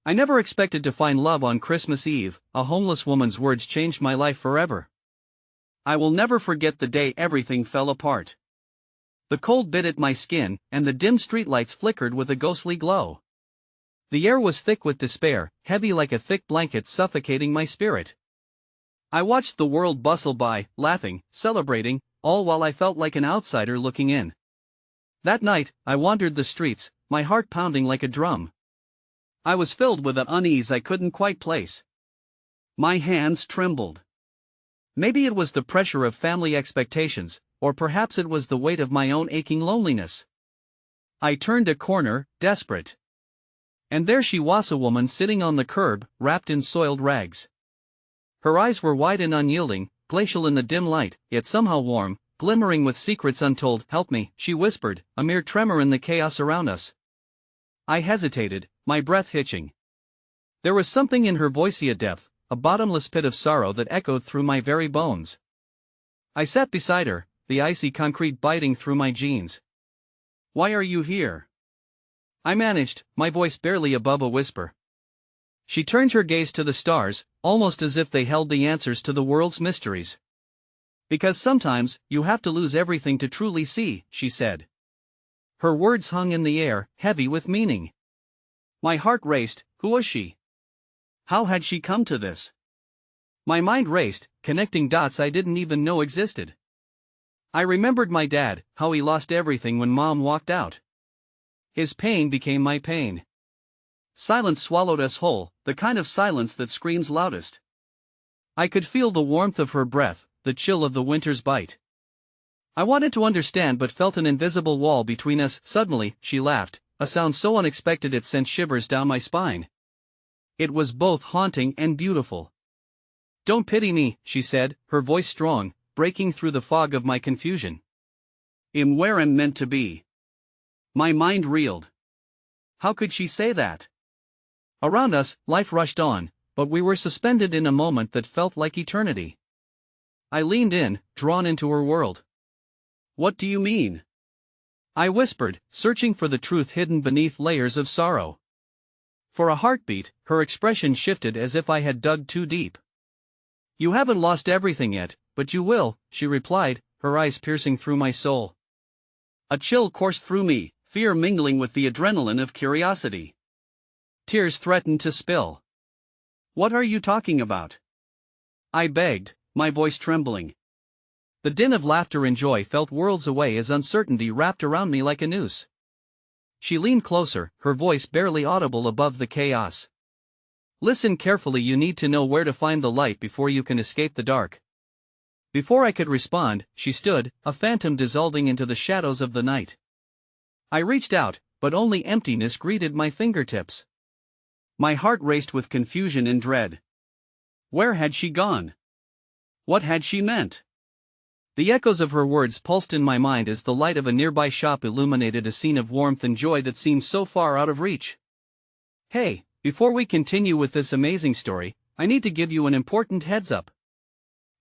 I never expected to find love on Christmas Eve. A homeless woman's words changed my life forever. I will never forget the day everything fell apart. The cold bit at my skin, and the dim streetlights flickered with a ghostly glow. The air was thick with despair, heavy like a thick blanket suffocating my spirit. I watched the world bustle by, laughing, celebrating, all while I felt like an outsider looking in. That night, I wandered the streets, my heart pounding like a drum. I was filled with an unease I couldn't quite place. My hands trembled. Maybe it was the pressure of family expectations, or perhaps it was the weight of my own aching loneliness. I turned a corner, desperate. And there she was, a woman sitting on the curb, wrapped in soiled rags. Her eyes were wide and unyielding, glacial in the dim light, yet somehow warm, glimmering with secrets untold. "Help me," she whispered, a mere tremor in the chaos around us. I hesitated, my breath hitching. There was something in her voice, a depth, a bottomless pit of sorrow that echoed through my very bones. I sat beside her, the icy concrete biting through my jeans. "Why are you here?" I managed, my voice barely above a whisper. She turned her gaze to the stars, almost as if they held the answers to the world's mysteries. "Because sometimes, you have to lose everything to truly see," she said. Her words hung in the air, heavy with meaning. My heart raced. Who was she? How had she come to this? My mind raced, connecting dots I didn't even know existed. I remembered my dad, how he lost everything when Mom walked out. His pain became my pain. Silence swallowed us whole, the kind of silence that screams loudest. I could feel the warmth of her breath, the chill of the winter's bite. I wanted to understand but felt an invisible wall between us. Suddenly, she laughed, a sound so unexpected it sent shivers down my spine. It was both haunting and beautiful. "Don't pity me," she said, her voice strong, breaking through the fog of my confusion. "I'm where I'm meant to be." My mind reeled. How could she say that? Around us, life rushed on, but we were suspended in a moment that felt like eternity. I leaned in, drawn into her world. "What do you mean?" I whispered, searching for the truth hidden beneath layers of sorrow. For a heartbeat, her expression shifted as if I had dug too deep. "You haven't lost everything yet, but you will," she replied, her eyes piercing through my soul. A chill coursed through me, fear mingling with the adrenaline of curiosity. Tears threatened to spill. "What are you talking about?" I begged, my voice trembling. The din of laughter and joy felt worlds away as uncertainty wrapped around me like a noose. She leaned closer, her voice barely audible above the chaos. "Listen carefully, you need to know where to find the light before you can escape the dark." Before I could respond, she stood, a phantom dissolving into the shadows of the night. I reached out, but only emptiness greeted my fingertips. My heart raced with confusion and dread. Where had she gone? What had she meant? The echoes of her words pulsed in my mind as the light of a nearby shop illuminated a scene of warmth and joy that seemed so far out of reach. Hey, before we continue with this amazing story, I need to give you an important heads up.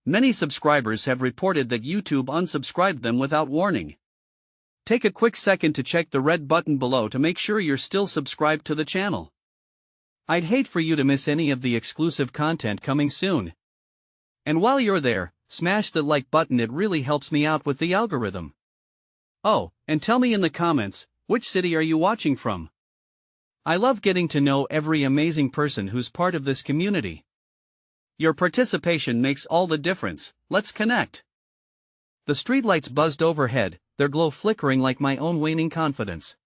Many subscribers have reported that YouTube unsubscribed them without warning. Take a quick second to check the red button below to make sure you're still subscribed to the channel. I'd hate for you to miss any of the exclusive content coming soon. And while you're there, smash the like button, it really helps me out with the algorithm. Oh, and tell me in the comments, which city are you watching from? I love getting to know every amazing person who's part of this community. Your participation makes all the difference. Let's connect. The streetlights buzzed overhead, their glow flickering like my own waning confidence.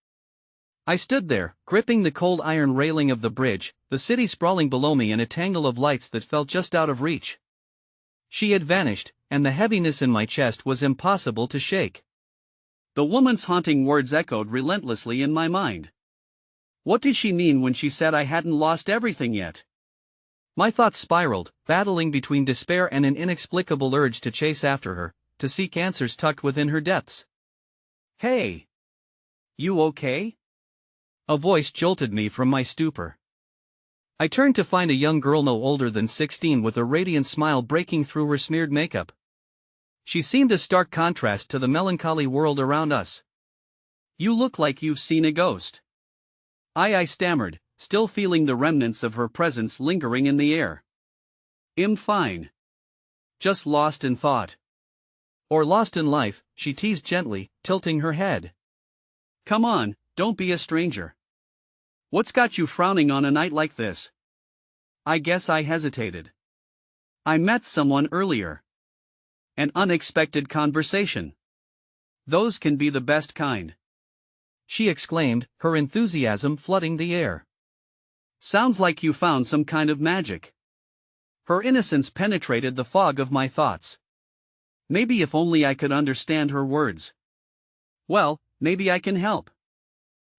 I stood there, gripping the cold iron railing of the bridge, the city sprawling below me in a tangle of lights that felt just out of reach. She had vanished, and the heaviness in my chest was impossible to shake. The woman's haunting words echoed relentlessly in my mind. What did she mean when she said I hadn't lost everything yet? My thoughts spiraled, battling between despair and an inexplicable urge to chase after her, to seek answers tucked within her depths. "Hey! You okay?" A voice jolted me from my stupor. I turned to find a young girl no older than 16 with a radiant smile breaking through her smeared makeup. She seemed a stark contrast to the melancholy world around us. "You look like you've seen a ghost." I stammered, still feeling the remnants of her presence lingering in the air. "I'm fine. Just lost in thought." "Or lost in life," she teased gently, tilting her head. "Come on, don't be a stranger. What's got you frowning on a night like this?" I guess I hesitated. "I met someone earlier. An unexpected conversation. Those can be the best kind," she exclaimed, her enthusiasm flooding the air. "Sounds like you found some kind of magic." Her innocence penetrated the fog of my thoughts. Maybe if only I could understand her words. Well, maybe I can help.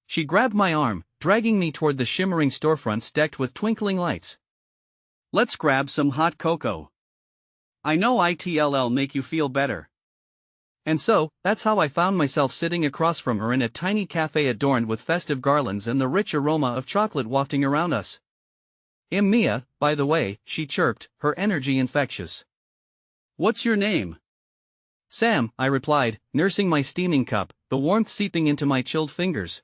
She grabbed my arm, dragging me toward the shimmering storefronts decked with twinkling lights. "Let's grab some hot cocoa. I know it'll make you feel better." And so, that's how I found myself sitting across from her in a tiny cafe adorned with festive garlands and the rich aroma of chocolate wafting around us. "I'm Mia, by the way," she chirped, her energy infectious. "What's your name?" "Sam," I replied, nursing my steaming cup, the warmth seeping into my chilled fingers.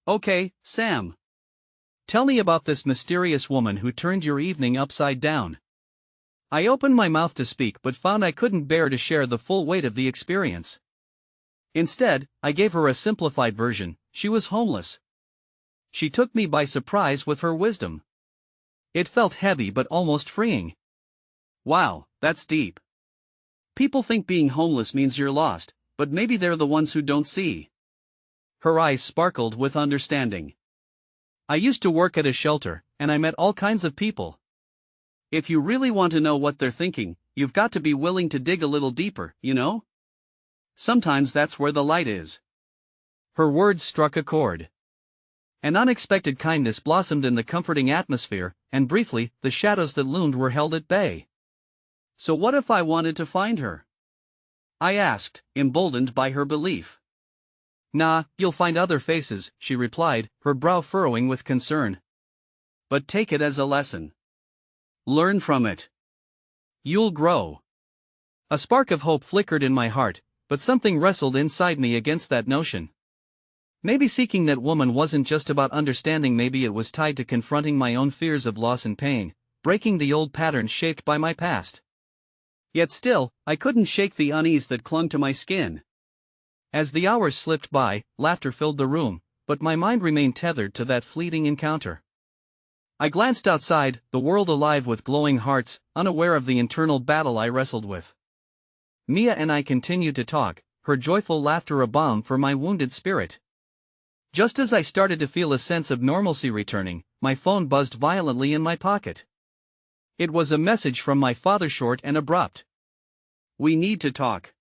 "Okay, Sam. Tell me about this mysterious woman who turned your evening upside down." I opened my mouth to speak but found I couldn't bear to share the full weight of the experience. Instead, I gave her a simplified version. She was homeless. She took me by surprise with her wisdom. It felt heavy but almost freeing. Wow, that's deep. People think being homeless means you're lost, but maybe they're the ones who don't see. Her eyes sparkled with understanding. "I used to work at a shelter, and I met all kinds of people. If you really want to know what they're thinking, you've got to be willing to dig a little deeper, you know? Sometimes that's where the light is." Her words struck a chord. An unexpected kindness blossomed in the comforting atmosphere, and briefly, the shadows that loomed were held at bay. "So what if I wanted to find her?" I asked, emboldened by her belief. "Nah, you'll find other faces," she replied, her brow furrowing with concern. "But take it as a lesson. Learn from it. You'll grow." A spark of hope flickered in my heart, but something wrestled inside me against that notion. Maybe seeking that woman wasn't just about understanding, maybe it was tied to confronting my own fears of loss and pain, breaking the old patterns shaped by my past. Yet still, I couldn't shake the unease that clung to my skin. As the hours slipped by, laughter filled the room, but my mind remained tethered to that fleeting encounter. I glanced outside, the world alive with glowing hearts, unaware of the internal battle I wrestled with. Mia and I continued to talk, her joyful laughter a balm for my wounded spirit. Just as I started to feel a sense of normalcy returning, my phone buzzed violently in my pocket. It was a message from my father, short and abrupt. "We need to talk."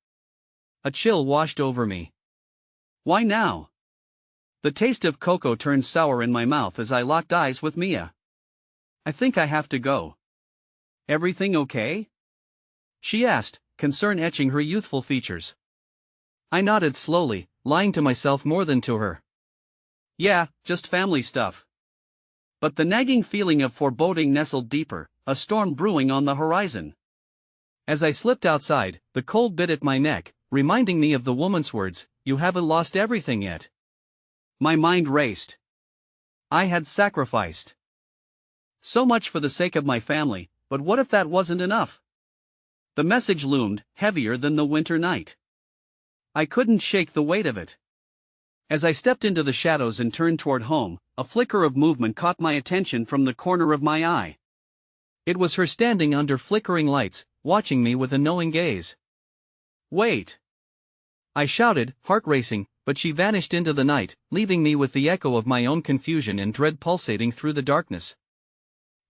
A chill washed over me. "Why now?" The taste of cocoa turned sour in my mouth as I locked eyes with Mia. "I think I have to go." "Everything okay?" she asked, concern etching her youthful features. I nodded slowly, lying to myself more than to her. "Yeah, just family stuff." But the nagging feeling of foreboding nestled deeper, a storm brewing on the horizon. As I slipped outside, the cold bit at my neck, reminding me of the woman's words, "You haven't lost everything yet." My mind raced. I had sacrificed so much for the sake of my family, but what if that wasn't enough? The message loomed, heavier than the winter night. I couldn't shake the weight of it. As I stepped into the shadows and turned toward home, a flicker of movement caught my attention from the corner of my eye. It was her standing under flickering lights, watching me with a knowing gaze. "Wait!" I shouted, heart racing, but she vanished into the night, leaving me with the echo of my own confusion and dread pulsating through the darkness.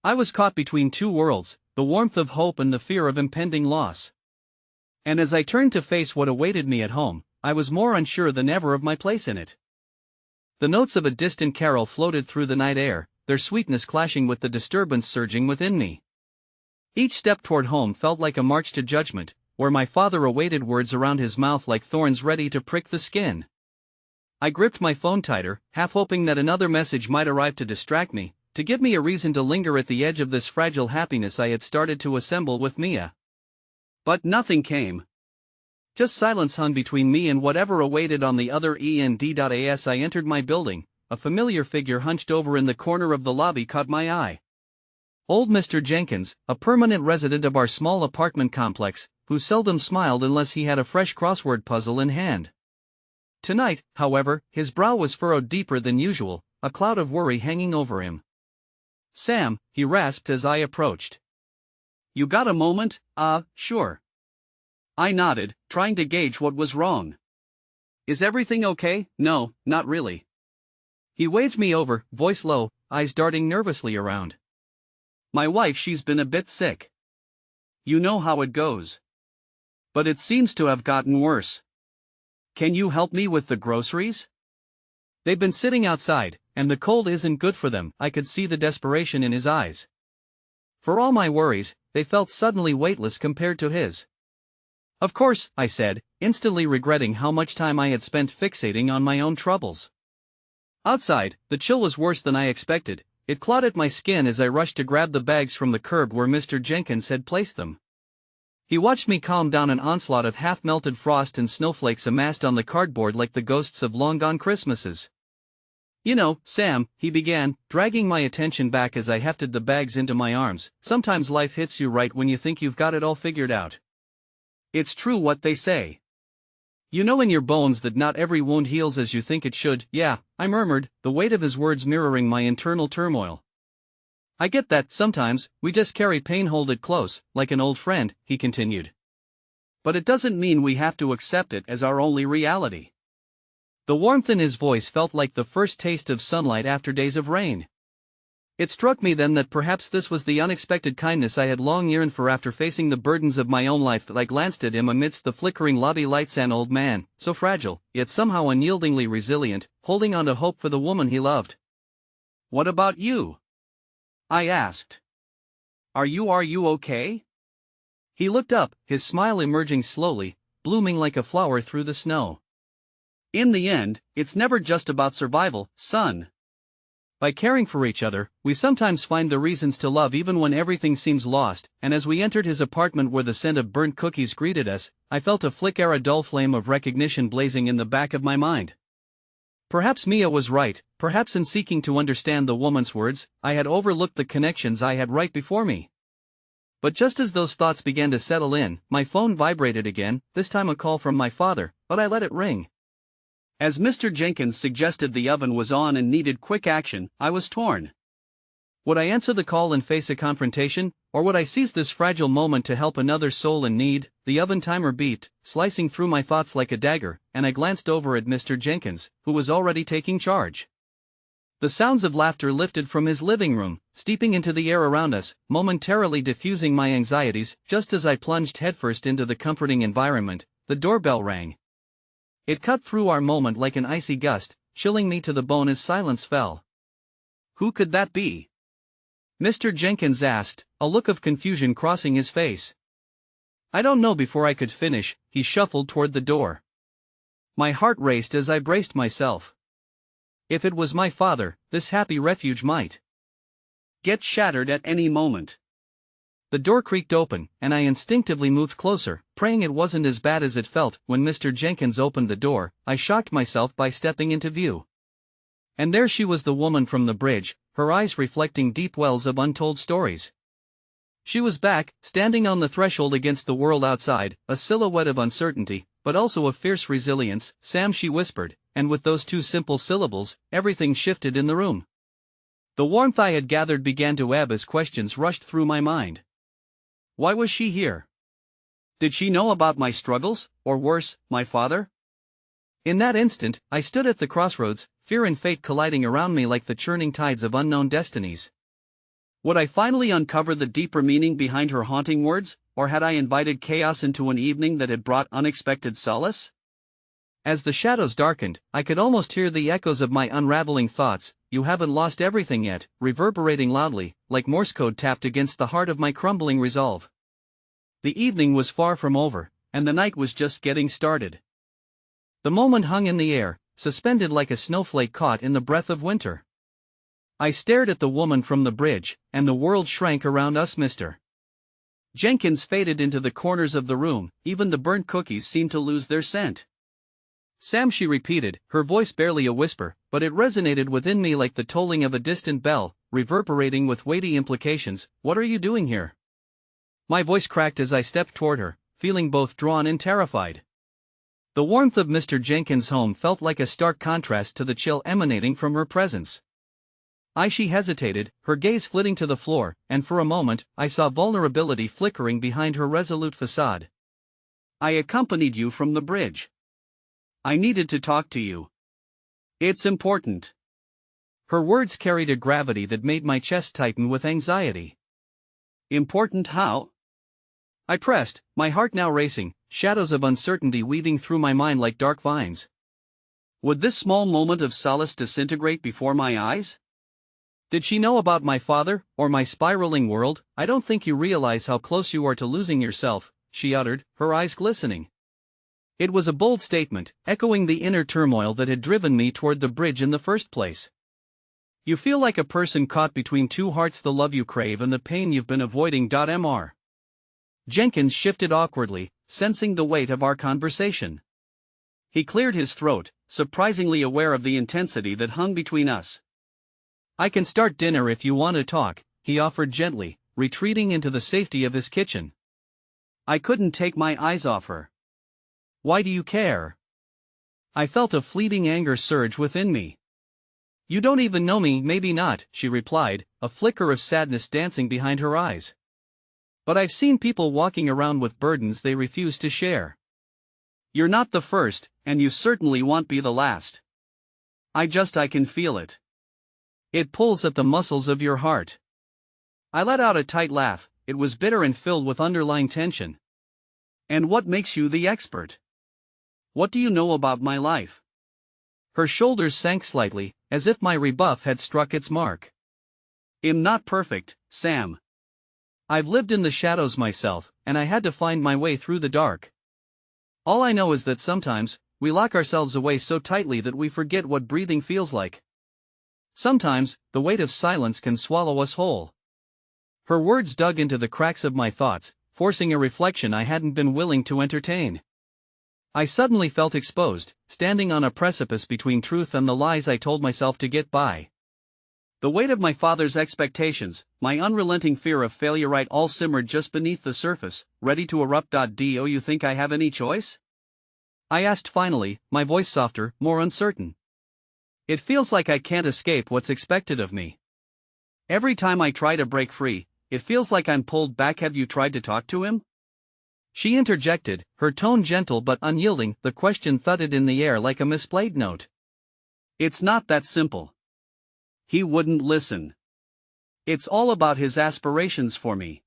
I was caught between two worlds, the warmth of hope and the fear of impending loss. And as I turned to face what awaited me at home, I was more unsure than ever of my place in it. The notes of a distant carol floated through the night air, their sweetness clashing with the disturbance surging within me. Each step toward home felt like a march to judgment, where my father awaited words around his mouth like thorns ready to prick the skin. I gripped my phone tighter, half hoping that another message might arrive to distract me, to give me a reason to linger at the edge of this fragile happiness I had started to assemble with Mia. But nothing came. Just silence hung between me and whatever awaited on the other end. As I entered my building, a familiar figure hunched over in the corner of the lobby caught my eye. Old Mr. Jenkins, a permanent resident of our small apartment complex, who seldom smiled unless he had a fresh crossword puzzle in hand. Tonight, however, his brow was furrowed deeper than usual, a cloud of worry hanging over him. "Sam," he rasped as I approached. "You got a moment?" Sure." I nodded, trying to gauge what was wrong. "Is everything okay?" "No, not really." He waved me over, voice low, eyes darting nervously around. "My wife, she's been a bit sick. You know how it goes. But it seems to have gotten worse. Can you help me with the groceries?" They've been sitting outside, and the cold isn't good for them. I could see the desperation in his eyes. For all my worries, they felt suddenly weightless compared to his. "Of course," I said, instantly regretting how much time I had spent fixating on my own troubles. Outside, the chill was worse than I expected. It clawed at my skin as I rushed to grab the bags from the curb where Mr. Jenkins had placed them. He watched me calm down an onslaught of half-melted frost and snowflakes amassed on the cardboard like the ghosts of long-gone Christmases. "You know, Sam," he began, dragging my attention back as I hefted the bags into my arms, "sometimes life hits you right when you think you've got it all figured out. It's true what they say. You know in your bones that not every wound heals as you think it should." "Yeah," I murmured, the weight of his words mirroring my internal turmoil. "I get that. Sometimes we just carry pain, hold it close, like an old friend," he continued. "But it doesn't mean we have to accept it as our only reality." The warmth in his voice felt like the first taste of sunlight after days of rain. It struck me then that perhaps this was the unexpected kindness I had long yearned for after facing the burdens of my own life. I glanced at him amidst the flickering lobby lights. An old man, so fragile, yet somehow unyieldingly resilient, holding on to hope for the woman he loved. "What about you?" I asked. Are you okay?" He looked up, his smile emerging slowly, blooming like a flower through the snow. "In the end, it's never just about survival, son. By caring for each other, we sometimes find the reasons to love even when everything seems lost." And as we entered his apartment where the scent of burnt cookies greeted us, I felt a flicker, a dull flame of recognition blazing in the back of my mind. Perhaps Mia was right. Perhaps in seeking to understand the woman's words, I had overlooked the connections I had right before me. But just as those thoughts began to settle in, my phone vibrated again, this time a call from my father, but I let it ring. As Mr. Jenkins suggested the oven was on and needed quick action, I was torn. Would I answer the call and face a confrontation, or would I seize this fragile moment to help another soul in need? The oven timer beeped, slicing through my thoughts like a dagger, and I glanced over at Mr. Jenkins, who was already taking charge. The sounds of laughter lifted from his living room, steeping into the air around us, momentarily diffusing my anxieties. Just as I plunged headfirst into the comforting environment, the doorbell rang. It cut through our moment like an icy gust, chilling me to the bone as silence fell. "Who could that be?" Mr. Jenkins asked, a look of confusion crossing his face. "I don't know." Before I could finish, he shuffled toward the door. My heart raced as I braced myself. If it was my father, this happy refuge might get shattered at any moment. The door creaked open, and I instinctively moved closer, praying it wasn't as bad as it felt. When Mr. Jenkins opened the door, I shocked myself by stepping into view. And there she was, the woman from the bridge, her eyes reflecting deep wells of untold stories. She was back, standing on the threshold against the world outside, a silhouette of uncertainty, but also of fierce resilience. "Sam," she whispered, and with those two simple syllables, everything shifted in the room. The warmth I had gathered began to ebb as questions rushed through my mind. Why was she here? Did she know about my struggles, or worse, my father? In that instant, I stood at the crossroads, fear and fate colliding around me like the churning tides of unknown destinies. Would I finally uncover the deeper meaning behind her haunting words, or had I invited chaos into an evening that had brought unexpected solace? As the shadows darkened, I could almost hear the echoes of my unraveling thoughts. "You haven't lost everything yet," reverberating loudly, like Morse code tapped against the heart of my crumbling resolve. The evening was far from over, and the night was just getting started. The moment hung in the air, suspended like a snowflake caught in the breath of winter. I stared at the woman from the bridge, and the world shrank around us. Mr. Jenkins faded into the corners of the room, even the burnt cookies seemed to lose their scent. Sam, she repeated, her voice barely a whisper, but it resonated within me like the tolling of a distant bell, reverberating with weighty implications. What are you doing here? My voice cracked as I stepped toward her, feeling both drawn and terrified. The warmth of Mr. Jenkins' home felt like a stark contrast to the chill emanating from her presence. She hesitated, her gaze flitting to the floor, and for a moment, I saw vulnerability flickering behind her resolute facade. I accompanied you from the bridge. I needed to talk to you. It's important. Her words carried a gravity that made my chest tighten with anxiety. Important how? I pressed, my heart now racing, shadows of uncertainty weaving through my mind like dark vines. Would this small moment of solace disintegrate before my eyes? Did she know about my father, or my spiraling world? I don't think you realize how close you are to losing yourself, she uttered, her eyes glistening. It was a bold statement, echoing the inner turmoil that had driven me toward the bridge in the first place. You feel like a person caught between two hearts, the love you crave and the pain you've been avoiding. Mr. Jenkins shifted awkwardly, sensing the weight of our conversation. He cleared his throat, surprisingly aware of the intensity that hung between us. I can start dinner if you want to talk, he offered gently, retreating into the safety of his kitchen. I couldn't take my eyes off her. Why do you care? I felt a fleeting anger surge within me. You don't even know me. Maybe not, she replied, a flicker of sadness dancing behind her eyes. But I've seen people walking around with burdens they refuse to share. You're not the first, and you certainly won't be the last. I can feel it. It pulls at the muscles of your heart. I let out a tight laugh. It was bitter and filled with underlying tension. And what makes you the expert? What do you know about my life? Her shoulders sank slightly, as if my rebuff had struck its mark. I'm not perfect, Sam. I've lived in the shadows myself, and I had to find my way through the dark. All I know is that sometimes, we lock ourselves away so tightly that we forget what breathing feels like. Sometimes, the weight of silence can swallow us whole. Her words dug into the cracks of my thoughts, forcing a reflection I hadn't been willing to entertain. I suddenly felt exposed, standing on a precipice between truth and the lies I told myself to get by. The weight of my father's expectations, my unrelenting fear of failure, all simmered just beneath the surface, ready to erupt. Do you think I have any choice? I asked finally, my voice softer, more uncertain. It feels like I can't escape what's expected of me. Every time I try to break free, it feels like I'm pulled back. Have you tried to talk to him? She interjected, her tone gentle but unyielding. The question thudded in the air like a misplayed note. It's not that simple. He wouldn't listen. It's all about his aspirations for me.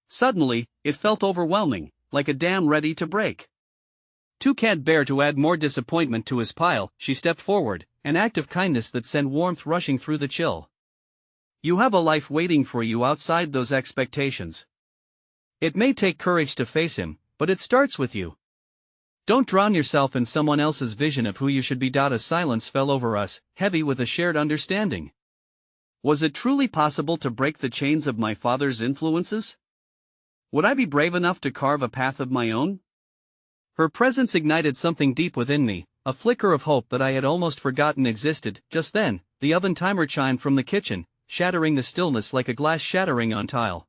Suddenly, it felt overwhelming, like a dam ready to break. Can't bear to add more disappointment to his pile. She stepped forward, an act of kindness that sent warmth rushing through the chill. You have a life waiting for you outside those expectations. It may take courage to face him, but it starts with you. Don't drown yourself in someone else's vision of who you should be. A silence fell over us, heavy with a shared understanding. Was it truly possible to break the chains of my father's influences? Would I be brave enough to carve a path of my own? Her presence ignited something deep within me, a flicker of hope that I had almost forgotten existed. Just then, the oven timer chimed from the kitchen, shattering the stillness like a glass shattering on tile.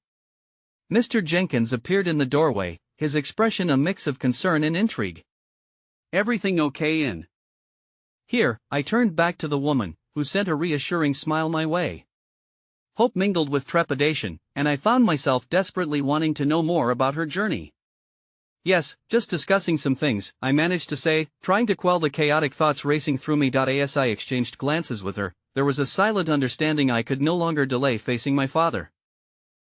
Mr. Jenkins appeared in the doorway, his expression a mix of concern and intrigue. Everything okay in here? I turned back to the woman, who sent a reassuring smile my way. Hope mingled with trepidation, and I found myself desperately wanting to know more about her journey. Yes, just discussing some things, I managed to say, trying to quell the chaotic thoughts racing through me. As I exchanged glances with her, there was a silent understanding I could no longer delay facing my father.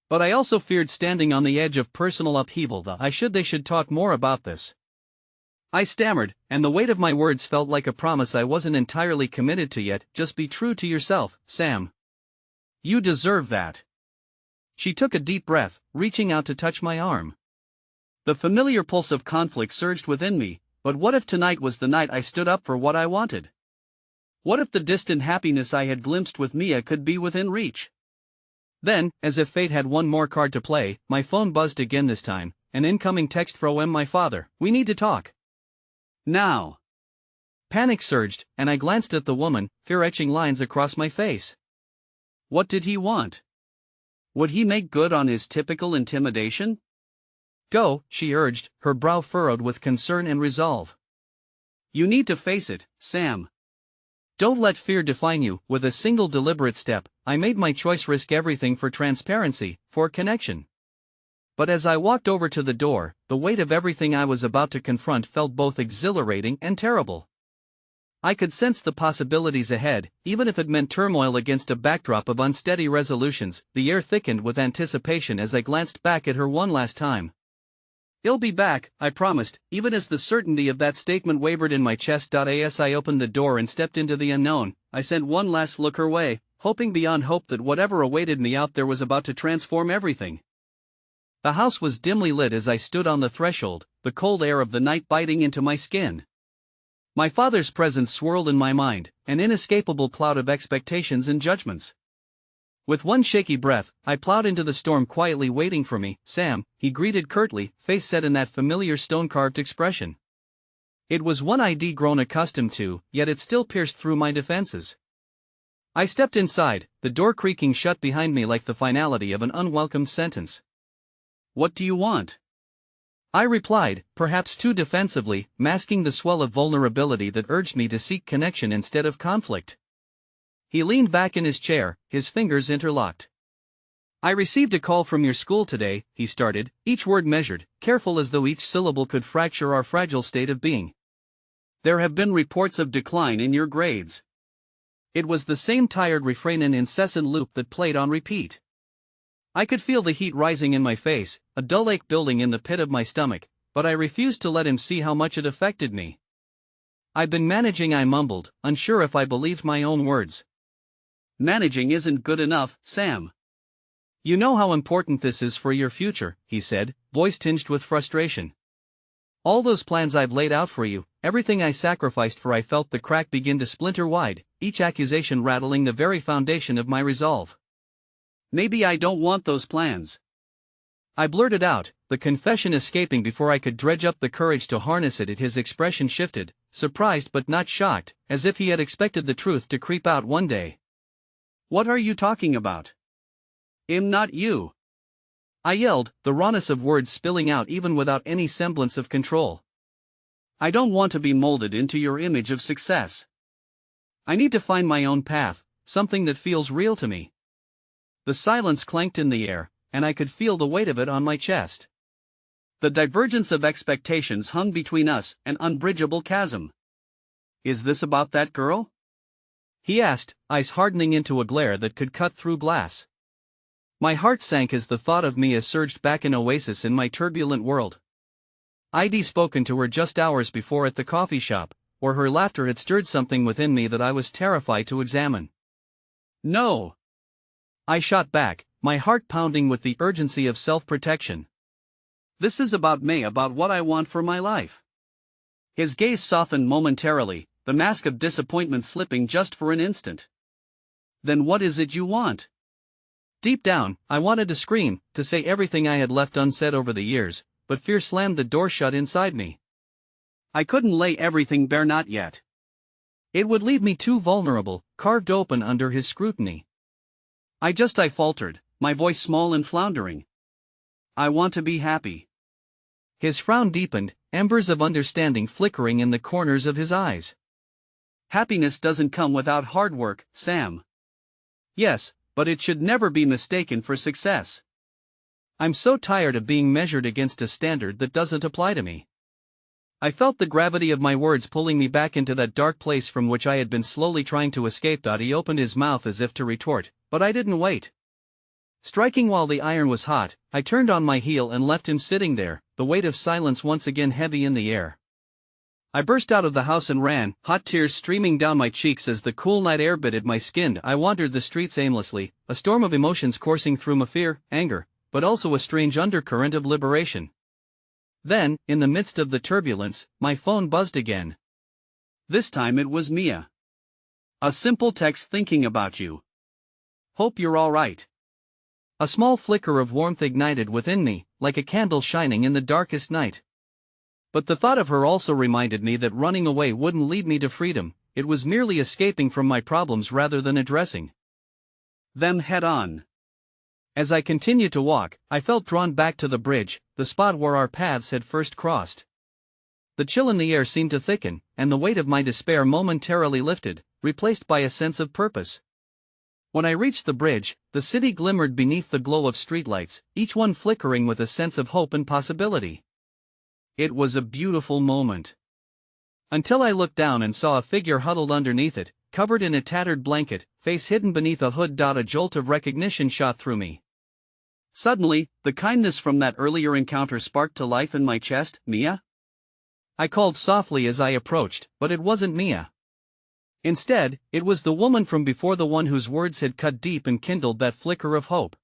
But I also feared standing on the edge of personal upheaval. They should talk more about this. I stammered, and the weight of my words felt like a promise I wasn't entirely committed to yet. Just be true to yourself, Sam. You deserve that. She took a deep breath, reaching out to touch my arm. The familiar pulse of conflict surged within me, but what if tonight was the night I stood up for what I wanted? What if the distant happiness I had glimpsed with Mia could be within reach? Then, as if fate had one more card to play, my phone buzzed again, this time, an incoming text from my father. We need to talk. Now. Panic surged, and I glanced at the woman, fear etching lines across my face. What did he want? Would he make good on his typical intimidation? Go, she urged, her brow furrowed with concern and resolve. You need to face it, Sam. Don't let fear define you. With a single deliberate step, I made my choice: risk everything for transparency, for connection. But as I walked over to the door, the weight of everything I was about to confront felt both exhilarating and terrible. I could sense the possibilities ahead, even if it meant turmoil against a backdrop of unsteady resolutions. The air thickened with anticipation as I glanced back at her one last time. He'll be back, I promised, even as the certainty of that statement wavered in my chest. As I opened the door and stepped into the unknown, I sent one last look her way, hoping beyond hope that whatever awaited me out there was about to transform everything. The house was dimly lit as I stood on the threshold, the cold air of the night biting into my skin. My father's presence swirled in my mind, an inescapable cloud of expectations and judgments. With one shaky breath, I plowed into the storm, quietly waiting for me. Sam, he greeted curtly, face set in that familiar stone-carved expression. It was one I'd grown accustomed to, yet it still pierced through my defenses. I stepped inside, the door creaking shut behind me like the finality of an unwelcome sentence. What do you want? I replied, perhaps too defensively, masking the swell of vulnerability that urged me to seek connection instead of conflict. He leaned back in his chair, his fingers interlocked. I received a call from your school today, he started, each word measured, careful as though each syllable could fracture our fragile state of being. There have been reports of decline in your grades. It was the same tired refrain and incessant loop that played on repeat. I could feel the heat rising in my face, a dull ache building in the pit of my stomach, but I refused to let him see how much it affected me. I've been managing, I mumbled, unsure if I believed my own words. Managing isn't good enough, Sam. You know how important this is for your future, he said, voice tinged with frustration. All those plans I've laid out for you, everything I sacrificed for. I felt the crack begin to splinter wide, each accusation rattling the very foundation of my resolve. Maybe I don't want those plans. I blurted out, the confession escaping before I could dredge up the courage to harness it. His expression shifted, surprised but not shocked, as if he had expected the truth to creep out one day. What are you talking about? Not you. I yelled, the rawness of words spilling out even without any semblance of control. I don't want to be molded into your image of success. I need to find my own path, something that feels real to me. The silence clanked in the air, and I could feel the weight of it on my chest. The divergence of expectations hung between us, an unbridgeable chasm. Is this about that girl? He asked, eyes hardening into a glare that could cut through glass. My heart sank as the thought of Mia surged back, an oasis in my turbulent world. I'd spoken to her just hours before at the coffee shop, where her laughter had stirred something within me that I was terrified to examine. No! I shot back, my heart pounding with the urgency of self-protection. This is about me, about what I want for my life. His gaze softened momentarily, the mask of disappointment slipping just for an instant. Then what is it you want? Deep down, I wanted to scream, to say everything I had left unsaid over the years, but fear slammed the door shut inside me. I couldn't lay everything bare, not yet. It would leave me too vulnerable, carved open under his scrutiny. I faltered, my voice small and floundering. I want to be happy. His frown deepened, embers of understanding flickering in the corners of his eyes. Happiness doesn't come without hard work, Sam. Yes, but it should never be mistaken for success. I'm so tired of being measured against a standard that doesn't apply to me. I felt the gravity of my words pulling me back into that dark place from which I had been slowly trying to escape. He opened his mouth as if to retort, but I didn't wait. Striking while the iron was hot, I turned on my heel and left him sitting there, the weight of silence once again heavy in the air. I burst out of the house and ran, hot tears streaming down my cheeks as the cool night air bitted my skin. I wandered the streets aimlessly, a storm of emotions coursing through me: fear, anger, but also a strange undercurrent of liberation. Then, in the midst of the turbulence, my phone buzzed again. This time it was Mia. A simple text: thinking about you. Hope you're all right. A small flicker of warmth ignited within me, like a candle shining in the darkest night. But the thought of her also reminded me that running away wouldn't lead me to freedom, it was merely escaping from my problems rather than addressing them head on. As I continued to walk, I felt drawn back to the bridge, the spot where our paths had first crossed. The chill in the air seemed to thicken, and the weight of my despair momentarily lifted, replaced by a sense of purpose. When I reached the bridge, the city glimmered beneath the glow of streetlights, each one flickering with a sense of hope and possibility. It was a beautiful moment. Until I looked down and saw a figure huddled underneath it, covered in a tattered blanket, face hidden beneath a hood. A jolt of recognition shot through me. Suddenly, the kindness from that earlier encounter sparked to life in my chest. "Mia?" I called softly as I approached, but it wasn't Mia. Instead, it was the woman from before, the one whose words had cut deep and kindled that flicker of hope.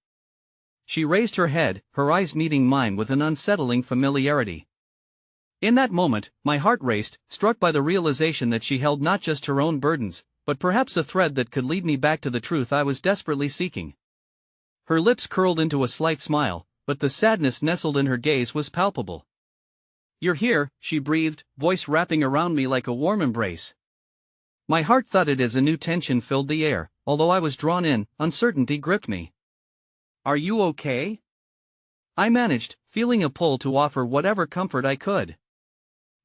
She raised her head, her eyes meeting mine with an unsettling familiarity. In that moment, my heart raced, struck by the realization that she held not just her own burdens, but perhaps a thread that could lead me back to the truth I was desperately seeking. Her lips curled into a slight smile, but the sadness nestled in her gaze was palpable. "You're here," she breathed, voice wrapping around me like a warm embrace. My heart thudded as a new tension filled the air, although I was drawn in, uncertainty gripped me. "Are you okay?" I managed, feeling a pull to offer whatever comfort I could.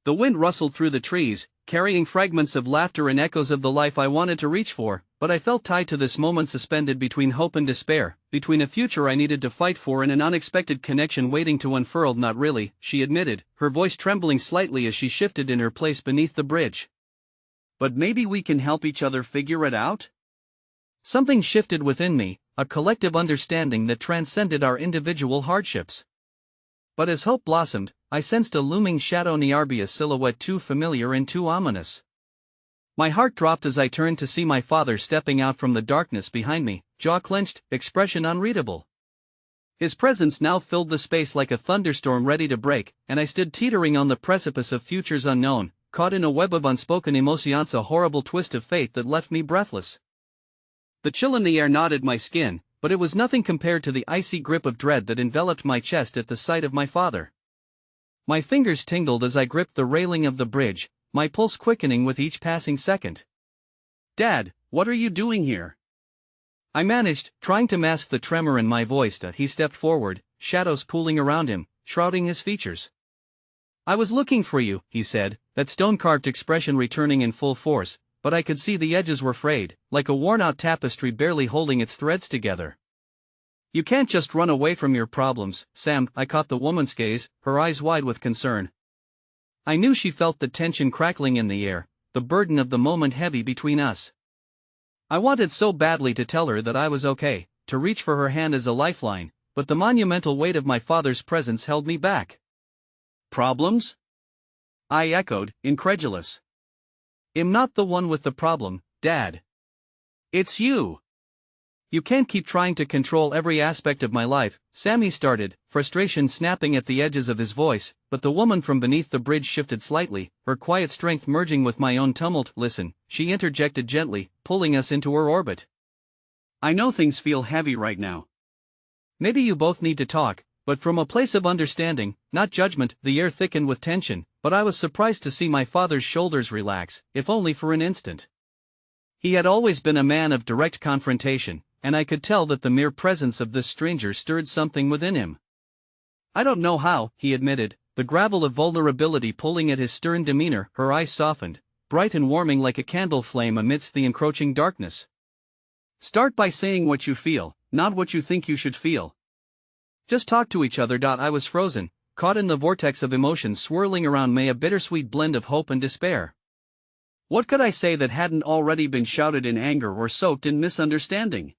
The wind rustled through the trees, carrying fragments of laughter and echoes of the life I wanted to reach for, but I felt tied to this moment, suspended between hope and despair, between a future I needed to fight for and an unexpected connection waiting to unfurl. "Not really," she admitted, her voice trembling slightly as she shifted in her place beneath the bridge. "But maybe we can help each other figure it out?" Something shifted within me, a collective understanding that transcended our individual hardships. But as hope blossomed, I sensed a looming shadow, Niarbia's silhouette, too familiar and too ominous. My heart dropped as I turned to see my father stepping out from the darkness behind me, jaw clenched, expression unreadable. His presence now filled the space like a thunderstorm ready to break, and I stood teetering on the precipice of futures unknown, caught in a web of unspoken emotions, a horrible twist of fate that left me breathless. The chill in the air knotted my skin, but it was nothing compared to the icy grip of dread that enveloped my chest at the sight of my father. My fingers tingled as I gripped the railing of the bridge, my pulse quickening with each passing second. "Dad, what are you doing here?" I managed, trying to mask the tremor in my voice. He stepped forward, shadows pooling around him, shrouding his features. "I was looking for you," he said, that stone-carved expression returning in full force, but I could see the edges were frayed, like a worn-out tapestry barely holding its threads together. "You can't just run away from your problems, Sam." I caught the woman's gaze, her eyes wide with concern. I knew she felt the tension crackling in the air, the burden of the moment heavy between us. I wanted so badly to tell her that I was okay, to reach for her hand as a lifeline, but the monumental weight of my father's presence held me back. "Problems?" I echoed, incredulous. "I'm not the one with the problem, Dad. It's you. You can't keep trying to control every aspect of my life," Sammy started, frustration snapping at the edges of his voice, but the woman from beneath the bridge shifted slightly, her quiet strength merging with my own tumult. "Listen," she interjected gently, pulling us into her orbit. "I know things feel heavy right now. Maybe you both need to talk, but from a place of understanding, not judgment." The air thickened with tension, but I was surprised to see my father's shoulders relax, if only for an instant. He had always been a man of direct confrontation, and I could tell that the mere presence of this stranger stirred something within him. "I don't know how," he admitted, the gravel of vulnerability pulling at his stern demeanor. Her eyes softened, bright and warming like a candle flame amidst the encroaching darkness. "Start by saying what you feel, not what you think you should feel. Just talk to each other." I was frozen, caught in the vortex of emotions swirling around me, a bittersweet blend of hope and despair. What could I say that hadn't already been shouted in anger or soaked in misunderstanding?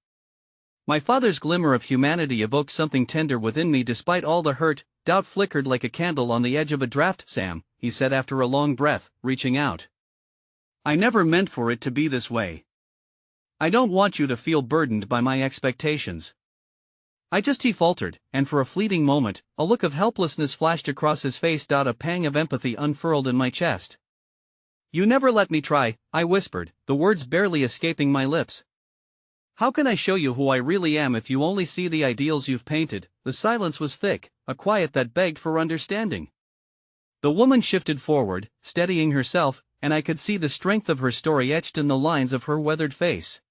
My father's glimmer of humanity evoked something tender within me despite all the hurt. Doubt flickered like a candle on the edge of a draft. "Sam," he said after a long breath, reaching out. "I never meant for it to be this way. I don't want you to feel burdened by my expectations." He faltered, and for a fleeting moment, a look of helplessness flashed across his face. A pang of empathy unfurled in my chest. "You never let me try," I whispered, the words barely escaping my lips. "How can I show you who I really am if you only see the ideals you've painted?" The silence was thick, a quiet that begged for understanding. The woman shifted forward, steadying herself, and I could see the strength of her story etched in the lines of her weathered face.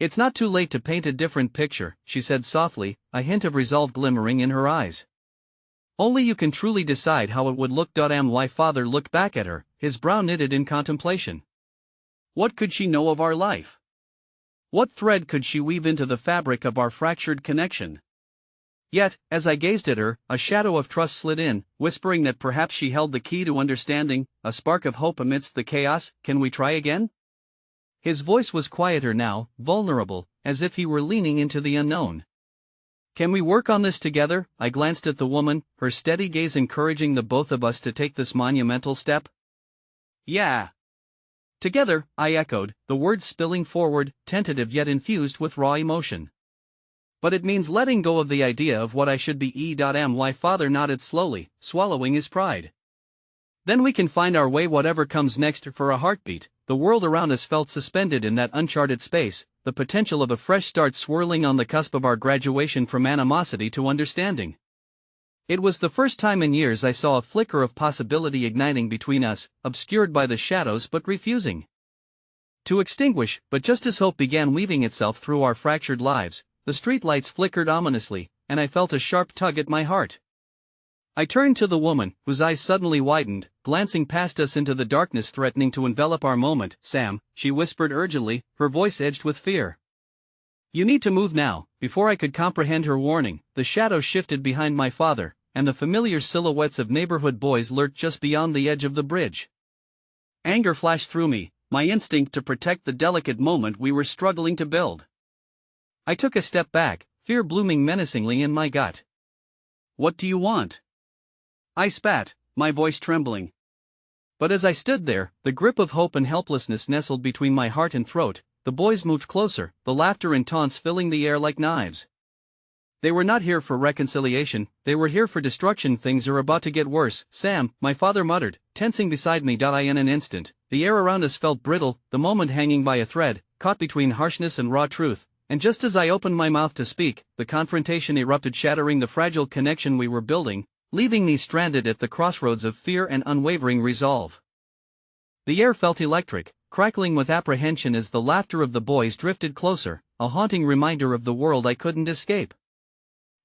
"It's not too late to paint a different picture," she said softly, a hint of resolve glimmering in her eyes. "Only you can truly decide how it would look." My father looked back at her, his brow knitted in contemplation. What could she know of our life? What thread could she weave into the fabric of our fractured connection? Yet, as I gazed at her, a shadow of trust slid in, whispering that perhaps she held the key to understanding, a spark of hope amidst the chaos. "Can we try again?" His voice was quieter now, vulnerable, as if he were leaning into the unknown. "Can we work on this together?" I glanced at the woman, her steady gaze encouraging the both of us to take this monumental step. "Yeah." "Together," I echoed, the words spilling forward, tentative yet infused with raw emotion. "But it means letting go of the idea of what I should be." My father nodded slowly, swallowing his pride. "Then we can find our way whatever comes next." For a heartbeat, the world around us felt suspended in that uncharted space, the potential of a fresh start swirling on the cusp of our graduation from animosity to understanding. It was the first time in years I saw a flicker of possibility igniting between us, obscured by the shadows but refusing to extinguish. But just as hope began weaving itself through our fractured lives, the street lights flickered ominously, and I felt a sharp tug at my heart. I turned to the woman, whose eyes suddenly widened, glancing past us into the darkness threatening to envelop our moment. "Sam," she whispered urgently, her voice edged with fear. "You need to move now." Before I could comprehend her warning, the shadows shifted behind my father, and the familiar silhouettes of neighborhood boys lurked just beyond the edge of the bridge. Anger flashed through me, my instinct to protect the delicate moment we were struggling to build. I took a step back, fear blooming menacingly in my gut. "What do you want?" I spat, my voice trembling. But as I stood there, the grip of hope and helplessness nestled between my heart and throat. The boys moved closer, the laughter and taunts filling the air like knives. They were not here for reconciliation, they were here for destruction. "Things are about to get worse, Sam," my father muttered, tensing beside me. In an instant, the air around us felt brittle, the moment hanging by a thread, caught between harshness and raw truth. And just as I opened my mouth to speak, the confrontation erupted, shattering the fragile connection we were building, leaving me stranded at the crossroads of fear and unwavering resolve. The air felt electric, crackling with apprehension as the laughter of the boys drifted closer, a haunting reminder of the world I couldn't escape.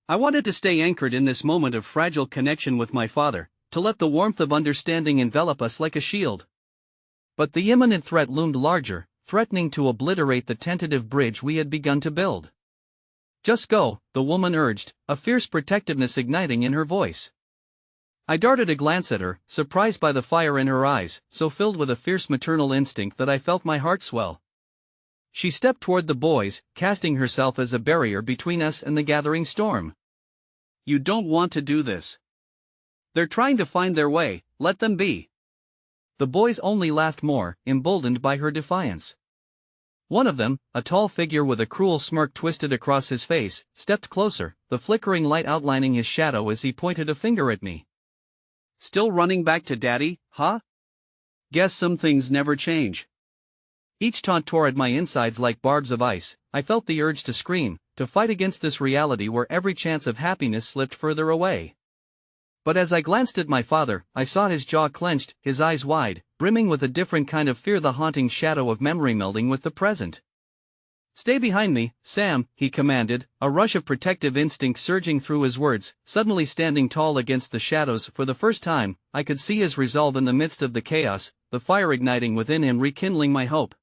I wanted to stay anchored in this moment of fragile connection with my father, to let the warmth of understanding envelop us like a shield. But the imminent threat loomed larger, threatening to obliterate the tentative bridge we had begun to build. "Just go," the woman urged, a fierce protectiveness igniting in her voice. I darted a glance at her, surprised by the fire in her eyes, so filled with a fierce maternal instinct that I felt my heart swell. She stepped toward the boys, casting herself as a barrier between us and the gathering storm. "You don't want to do this. They're trying to find their way, let them be." The boys only laughed more, emboldened by her defiance. One of them, a tall figure with a cruel smirk twisted across his face, stepped closer, the flickering light outlining his shadow as he pointed a finger at me. "Still running back to Daddy, huh? Guess some things never change." Each taunt tore at my insides like barbs of ice. I felt the urge to scream, to fight against this reality where every chance of happiness slipped further away. But as I glanced at my father, I saw his jaw clenched, his eyes wide, brimming with a different kind of fear, the haunting shadow of memory melding with the present. "Stay behind me, Sam," he commanded, a rush of protective instinct surging through his words. Suddenly standing tall against the shadows for the first time, I could see his resolve in the midst of the chaos, the fire igniting within him, rekindling my hope.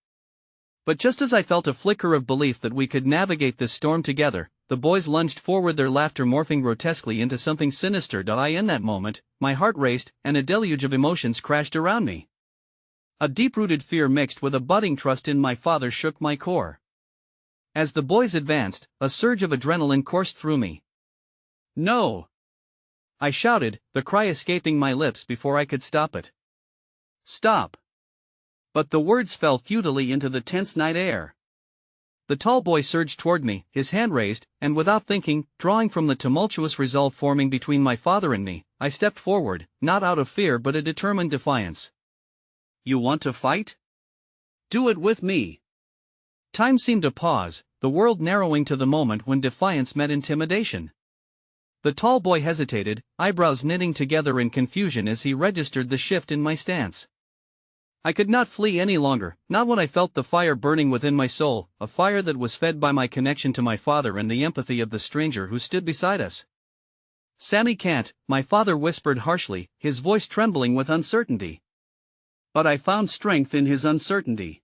But just as I felt a flicker of belief that we could navigate this storm together, the boys lunged forward, their laughter morphing grotesquely into something sinister. In that moment, my heart raced, and a deluge of emotions crashed around me. A deep-rooted fear mixed with a budding trust in my father shook my core. As the boys advanced, a surge of adrenaline coursed through me. "No!" I shouted, the cry escaping my lips before I could stop it. "Stop!" But the words fell futilely into the tense night air. The tall boy surged toward me, his hand raised, and without thinking, drawing from the tumultuous resolve forming between my father and me, I stepped forward, not out of fear but a determined defiance. "You want to fight? Do it with me." Time seemed to pause, the world narrowing to the moment when defiance met intimidation. The tall boy hesitated, eyebrows knitting together in confusion as he registered the shift in my stance. I could not flee any longer, not when I felt the fire burning within my soul, a fire that was fed by my connection to my father and the empathy of the stranger who stood beside us. "Sammy can't," my father whispered harshly, his voice trembling with uncertainty. But I found strength in his uncertainty.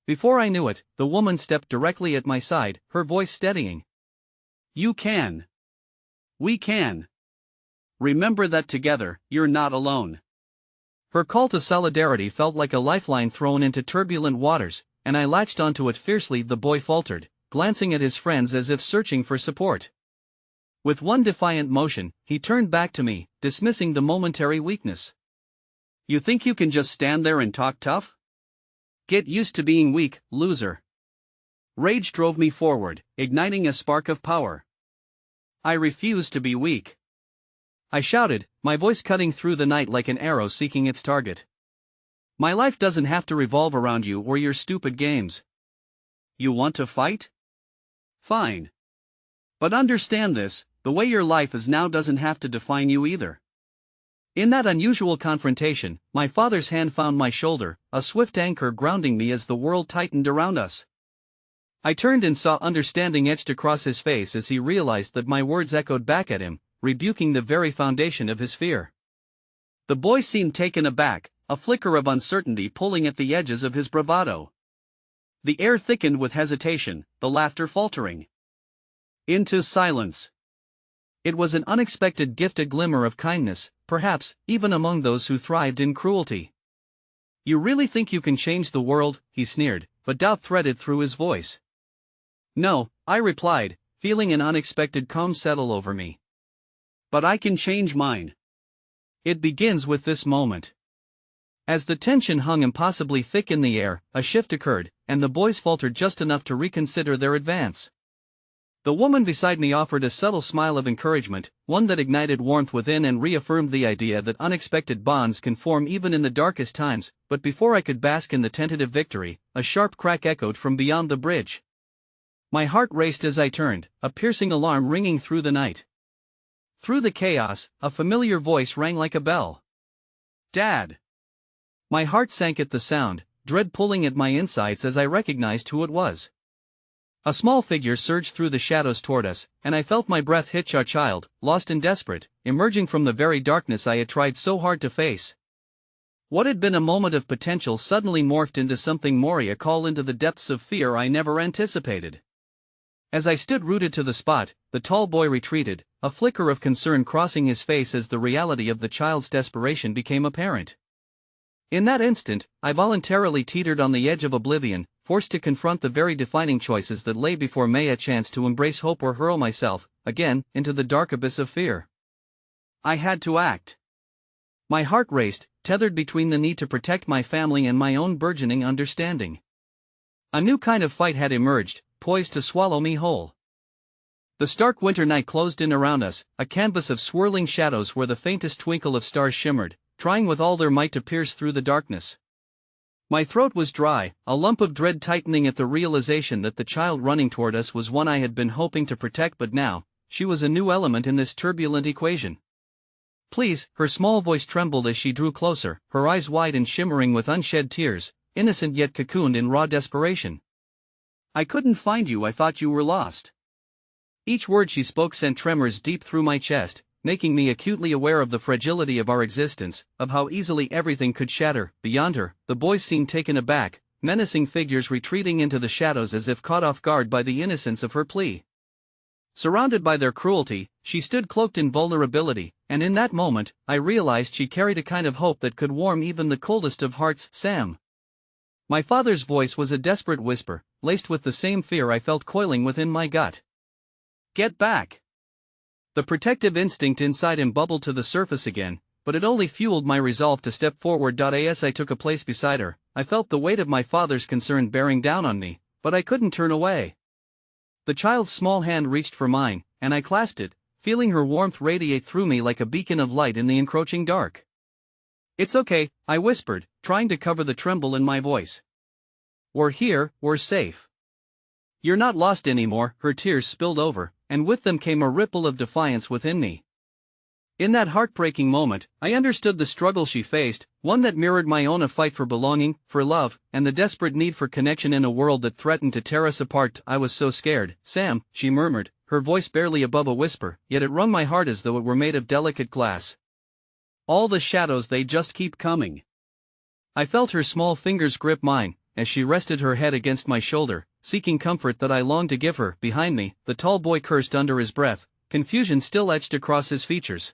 Before I knew it, the woman stepped directly at my side, her voice steadying. "You can. We can. Remember that together, you're not alone." Her call to solidarity felt like a lifeline thrown into turbulent waters, and I latched onto it fiercely. The boy faltered, glancing at his friends as if searching for support. With one defiant motion, he turned back to me, dismissing the momentary weakness. "You think you can just stand there and talk tough? Get used to being weak, loser." Rage drove me forward, igniting a spark of power. I refuse to be weak. I shouted, my voice cutting through the night like an arrow seeking its target. "My life doesn't have to revolve around you or your stupid games. You want to fight? Fine. But understand this, the way your life is now doesn't have to define you either." In that unusual confrontation, my father's hand found my shoulder, a swift anchor grounding me as the world tightened around us. I turned and saw understanding etched across his face as he realized that my words echoed back at him, rebuking the very foundation of his fear. The boy seemed taken aback, a flicker of uncertainty pulling at the edges of his bravado. The air thickened with hesitation, the laughter faltering. Into silence. It was an unexpected gift, a glimmer of kindness, perhaps, even among those who thrived in cruelty. "You really think you can change the world?" he sneered, but doubt threaded through his voice. "No," I replied, feeling an unexpected calm settle over me. "But I can change mine. It begins with this moment." As the tension hung impossibly thick in the air, a shift occurred, and the boys faltered just enough to reconsider their advance. The woman beside me offered a subtle smile of encouragement, one that ignited warmth within and reaffirmed the idea that unexpected bonds can form even in the darkest times. But before I could bask in the tentative victory, a sharp crack echoed from beyond the bridge. My heart raced as I turned, a piercing alarm ringing through the night. Through the chaos, a familiar voice rang like a bell. "Dad!" My heart sank at the sound, dread pulling at my insides as I recognized who it was. A small figure surged through the shadows toward us, and I felt my breath hitch. Our child, lost and desperate, emerging from the very darkness I had tried so hard to face. What had been a moment of potential suddenly morphed into something more, a call into the depths of fear I never anticipated. As I stood rooted to the spot, the tall boy retreated, a flicker of concern crossing his face as the reality of the child's desperation became apparent. In that instant, I voluntarily teetered on the edge of oblivion, forced to confront the very defining choices that lay before me, a chance to embrace hope or hurl myself, again, into the dark abyss of fear. I had to act. My heart raced, tethered between the need to protect my family and my own burgeoning understanding. A new kind of fight had emerged, poised to swallow me whole. The stark winter night closed in around us, a canvas of swirling shadows where the faintest twinkle of stars shimmered, trying with all their might to pierce through the darkness. My throat was dry, a lump of dread tightening at the realization that the child running toward us was one I had been hoping to protect, but now, she was a new element in this turbulent equation. "Please," her small voice trembled as she drew closer, her eyes wide and shimmering with unshed tears, innocent yet cocooned in raw desperation. "I couldn't find you, I thought you were lost." Each word she spoke sent tremors deep through my chest, making me acutely aware of the fragility of our existence, of how easily everything could shatter. Beyond her, the boys seemed taken aback, menacing figures retreating into the shadows as if caught off guard by the innocence of her plea. Surrounded by their cruelty, she stood cloaked in vulnerability, and in that moment, I realized she carried a kind of hope that could warm even the coldest of hearts. "Sam." My father's voice was a desperate whisper, laced with the same fear I felt coiling within my gut. "Get back." The protective instinct inside him bubbled to the surface again, but it only fueled my resolve to step forward. As I took a place beside her, I felt the weight of my father's concern bearing down on me, but I couldn't turn away. The child's small hand reached for mine, and I clasped it, feeling her warmth radiate through me like a beacon of light in the encroaching dark. "It's okay," I whispered, trying to cover the tremble in my voice. "We're here, we're safe. You're not lost anymore." Her tears spilled over, and with them came a ripple of defiance within me. In that heartbreaking moment, I understood the struggle she faced, one that mirrored my own, a fight for belonging, for love, and the desperate need for connection in a world that threatened to tear us apart. I was so scared, Sam, she murmured, her voice barely above a whisper, yet it wrung my heart as though it were made of delicate glass. All the shadows, they just keep coming. I felt her small fingers grip mine, as she rested her head against my shoulder, seeking comfort that I longed to give her. Behind me, the tall boy cursed under his breath, confusion still etched across his features.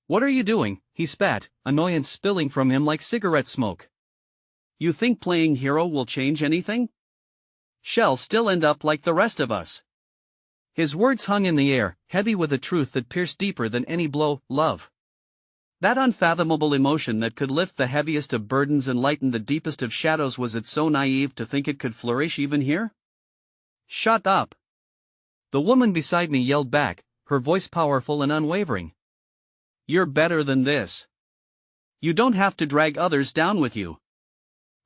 "What are you doing?" he spat, annoyance spilling from him like cigarette smoke. "You think playing hero will change anything? She'll still end up like the rest of us." His words hung in the air, heavy with a truth that pierced deeper than any blow: love. That unfathomable emotion that could lift the heaviest of burdens and lighten the deepest of shadows. Was it so naive to think it could flourish even here? "Shut up!" the woman beside me yelled back, her voice powerful and unwavering. "You're better than this. You don't have to drag others down with you."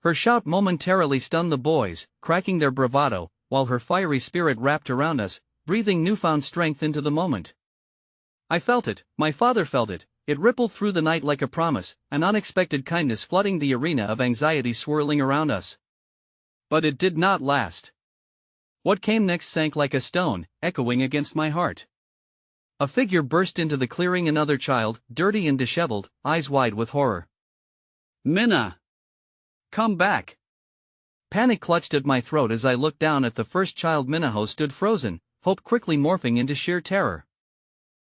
Her shout momentarily stunned the boys, cracking their bravado, while her fiery spirit wrapped around us, breathing newfound strength into the moment. I felt it, my father felt it. It rippled through the night like a promise, an unexpected kindness flooding the arena of anxiety swirling around us. But it did not last. What came next sank like a stone, echoing against my heart. A figure burst into the clearing, another child, dirty and disheveled, eyes wide with horror. "Minna! Come back!" Panic clutched at my throat as I looked down at the first child. Minaho stood frozen, hope quickly morphing into sheer terror.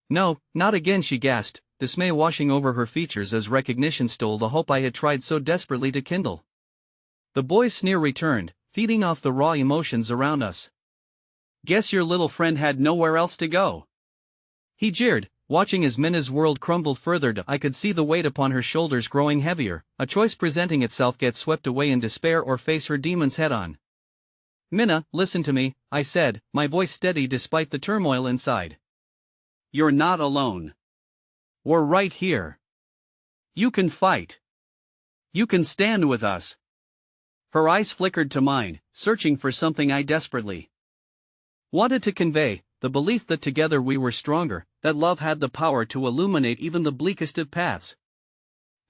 "No, not again," she gasped, dismay washing over her features as recognition stole the hope I had tried so desperately to kindle. The boy's sneer returned, feeding off the raw emotions around us. "Guess your little friend had nowhere else to go," he jeered, watching as Minna's world crumbled further. I could see the weight upon her shoulders growing heavier, a choice presenting itself: get swept away in despair or face her demons head-on. "Minna, listen to me," I said, my voice steady despite the turmoil inside. "You're not alone. We're right here. You can fight. You can stand with us." Her eyes flickered to mine, searching for something I desperately wanted to convey, the belief that together we were stronger, that love had the power to illuminate even the bleakest of paths.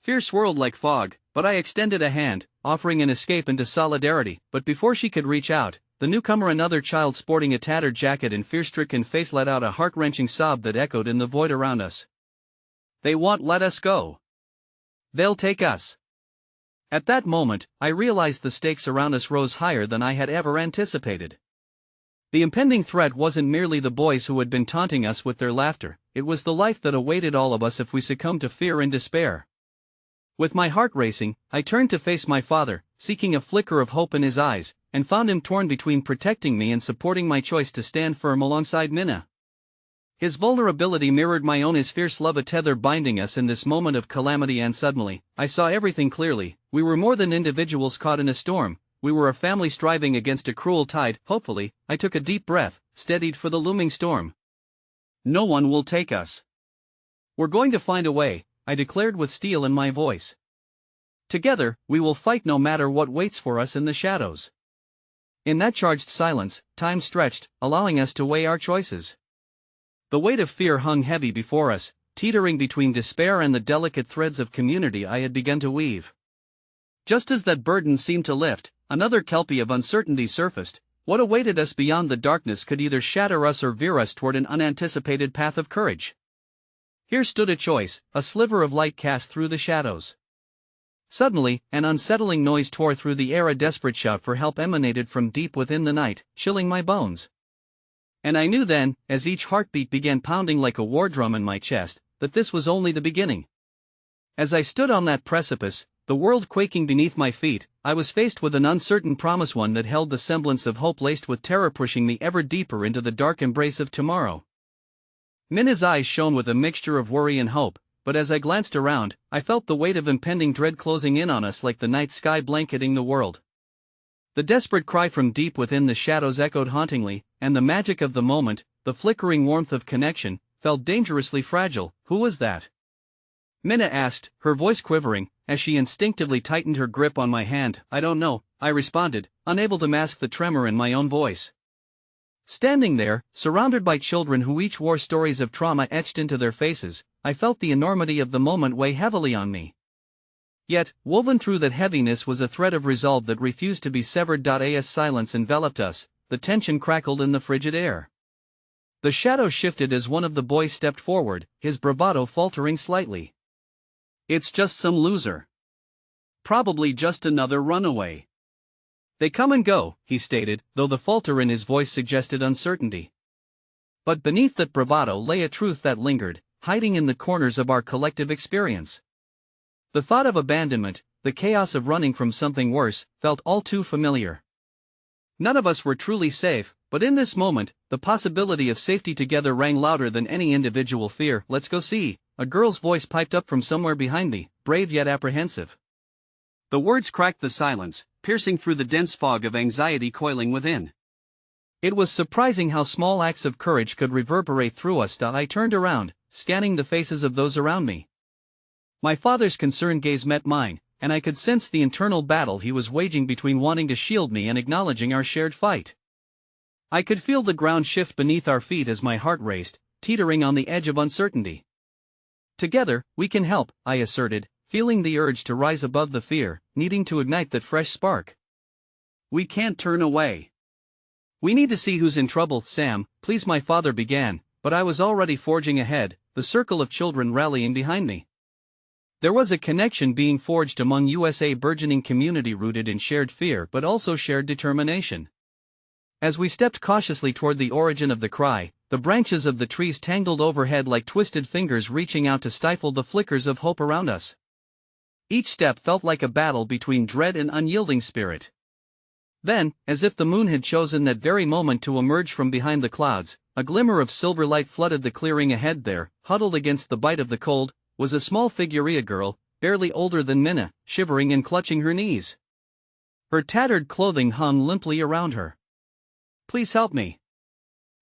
Fear swirled like fog, but I extended a hand, offering an escape into solidarity. But before she could reach out, the newcomer, another child sporting a tattered jacket and fear-stricken face, let out a heart-wrenching sob that echoed in the void around us. "They won't let us go. They'll take us." At that moment, I realized the stakes around us rose higher than I had ever anticipated. The impending threat wasn't merely the boys who had been taunting us with their laughter, it was the life that awaited all of us if we succumbed to fear and despair. With my heart racing, I turned to face my father, seeking a flicker of hope in his eyes, and found him torn between protecting me and supporting my choice to stand firm alongside Minna. His vulnerability mirrored my own, his fierce love a tether binding us in this moment of calamity. And suddenly, I saw everything clearly. We were more than individuals caught in a storm, we were a family striving against a cruel tide. Hopefully, I took a deep breath, steadied for the looming storm. "No one will take us. We're going to find a way," I declared with steel in my voice. "Together, we will fight no matter what waits for us in the shadows." In that charged silence, time stretched, allowing us to weigh our choices. The weight of fear hung heavy before us, teetering between despair and the delicate threads of community I had begun to weave. Just as that burden seemed to lift, another kelpie of uncertainty surfaced. What awaited us beyond the darkness could either shatter us or veer us toward an unanticipated path of courage. Here stood a choice, a sliver of light cast through the shadows. Suddenly, an unsettling noise tore through the air. A desperate shout for help emanated from deep within the night, chilling my bones. And I knew then, as each heartbeat began pounding like a war drum in my chest, that this was only the beginning. As I stood on that precipice, the world quaking beneath my feet, I was faced with an uncertain promise, one that held the semblance of hope laced with terror, pushing me ever deeper into the dark embrace of tomorrow. Minna's eyes shone with a mixture of worry and hope, but as I glanced around, I felt the weight of impending dread closing in on us like the night sky blanketing the world. The desperate cry from deep within the shadows echoed hauntingly, and the magic of the moment, the flickering warmth of connection, felt dangerously fragile. "Who was that?" Minna asked, her voice quivering, as she instinctively tightened her grip on my hand. "I don't know," I responded, unable to mask the tremor in my own voice. Standing there, surrounded by children who each wore stories of trauma etched into their faces, I felt the enormity of the moment weigh heavily on me. Yet, woven through that heaviness was a thread of resolve that refused to be severed. As silence enveloped us, the tension crackled in the frigid air. The shadow shifted as one of the boys stepped forward, his bravado faltering slightly. "It's just some loser. Probably just another runaway. They come and go," he stated, though the falter in his voice suggested uncertainty. But beneath that bravado lay a truth that lingered, hiding in the corners of our collective experience. The thought of abandonment, the chaos of running from something worse, felt all too familiar. None of us were truly safe, but in this moment, the possibility of safety together rang louder than any individual fear. "Let's go see," a girl's voice piped up from somewhere behind me, brave yet apprehensive. The words cracked the silence, piercing through the dense fog of anxiety coiling within. It was surprising how small acts of courage could reverberate through us. I turned around, scanning the faces of those around me. My father's concerned gaze met mine, and I could sense the internal battle he was waging between wanting to shield me and acknowledging our shared fight. I could feel the ground shift beneath our feet as my heart raced, teetering on the edge of uncertainty. "Together, we can help," I asserted, feeling the urge to rise above the fear, needing to ignite that fresh spark. "We can't turn away. We need to see who's in trouble, Sam, please," my father began, but I was already forging ahead, the circle of children rallying behind me. There was a connection being forged among USA burgeoning community rooted in shared fear but also shared determination. As we stepped cautiously toward the origin of the cry, the branches of the trees tangled overhead like twisted fingers reaching out to stifle the flickers of hope around us. Each step felt like a battle between dread and unyielding spirit. Then, as if the moon had chosen that very moment to emerge from behind the clouds, a glimmer of silver light flooded the clearing ahead. There, huddled against the bite of the cold, was a small figure, a girl, barely older than Minna, shivering and clutching her knees. Her tattered clothing hung limply around her. "Please help me.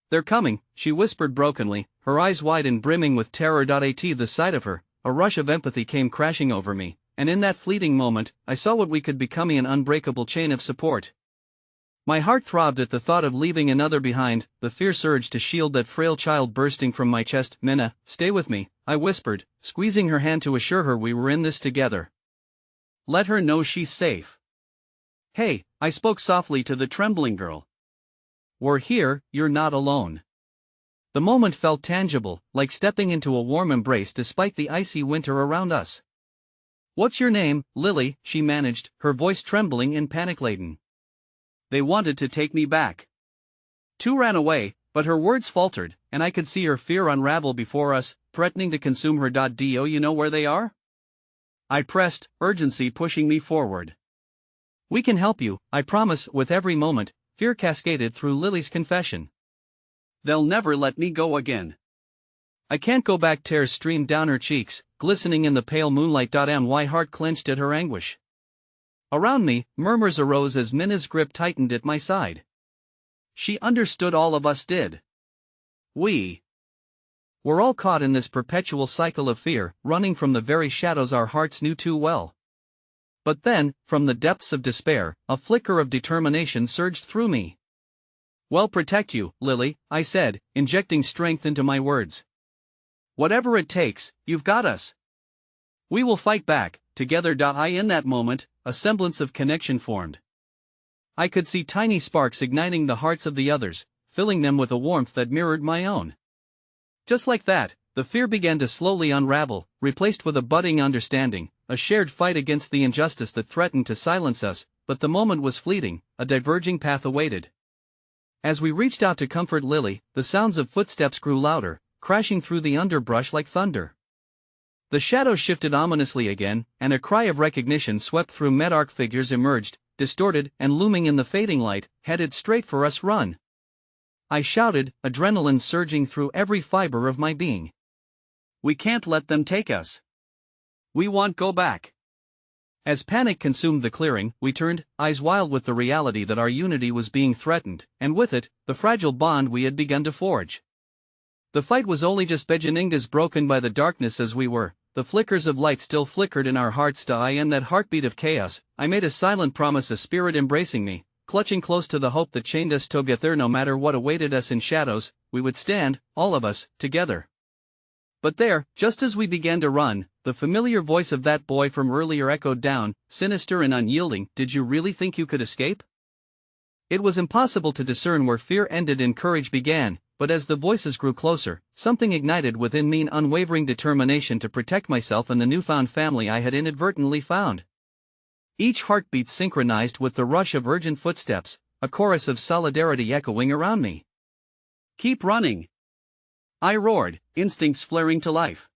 They're coming," she whispered brokenly, her eyes wide and brimming with terror. At the sight of her, a rush of empathy came crashing over me, and in that fleeting moment, I saw what we could become: an unbreakable chain of support. My heart throbbed at the thought of leaving another behind, the fierce urge to shield that frail child bursting from my chest. "Minna, stay with me," I whispered, squeezing her hand to assure her we were in this together. "Let her know she's safe." "Hey," I spoke softly to the trembling girl. "We're here, you're not alone." The moment felt tangible, like stepping into a warm embrace despite the icy winter around us. "What's your name, Lily?" she managed, her voice trembling and panic-laden. "They wanted to take me back. 2 ran away," but her words faltered, and I could see her fear unravel before us, threatening to consume her. "Do you know where they are?" I pressed, urgency pushing me forward. "We can help you, I promise." With every moment, fear cascaded through Lily's confession. "They'll never let me go again. I can't go back." Tears streamed down her cheeks, glistening in the pale moonlight. My heart clenched at her anguish. Around me, murmurs arose as Minna's grip tightened at my side. She understood, all of us did. We're all caught in this perpetual cycle of fear, running from the very shadows our hearts knew too well. But then, from the depths of despair, a flicker of determination surged through me. "We'll protect you, Lily," I said, injecting strength into my words. "Whatever it takes, you've got us. We will fight back, together." In that moment, a semblance of connection formed. I could see tiny sparks igniting the hearts of the others, filling them with a warmth that mirrored my own. Just like that, the fear began to slowly unravel, replaced with a budding understanding, a shared fight against the injustice that threatened to silence us. But the moment was fleeting, a diverging path awaited. As we reached out to comfort Lily, the sounds of footsteps grew louder, crashing through the underbrush like thunder. The shadows shifted ominously again, and a cry of recognition swept through. Medarch figures emerged, distorted and looming in the fading light, headed straight for us. "Run!" I shouted, adrenaline surging through every fiber of my being. "We can't let them take us. We won't go back." As panic consumed the clearing, we turned, eyes wild with the reality that our unity was being threatened, and with it, the fragile bond we had begun to forge. The fight was only just beginning, as broken by the darkness as we were. The flickers of light still flickered in our hearts. In that heartbeat of chaos, I made a silent promise, a spirit embracing me, clutching close to the hope that chained us together. No matter what awaited us in shadows, we would stand, all of us, together. But there, just as we began to run, the familiar voice of that boy from earlier echoed down, sinister and unyielding. Did you really think you could escape? It was impossible to discern where fear ended and courage began, but as the voices grew closer, something ignited within me, an unwavering determination to protect myself and the newfound family I had inadvertently found. Each heartbeat synchronized with the rush of urgent footsteps, a chorus of solidarity echoing around me. "Keep running!" I roared, instincts flaring to life.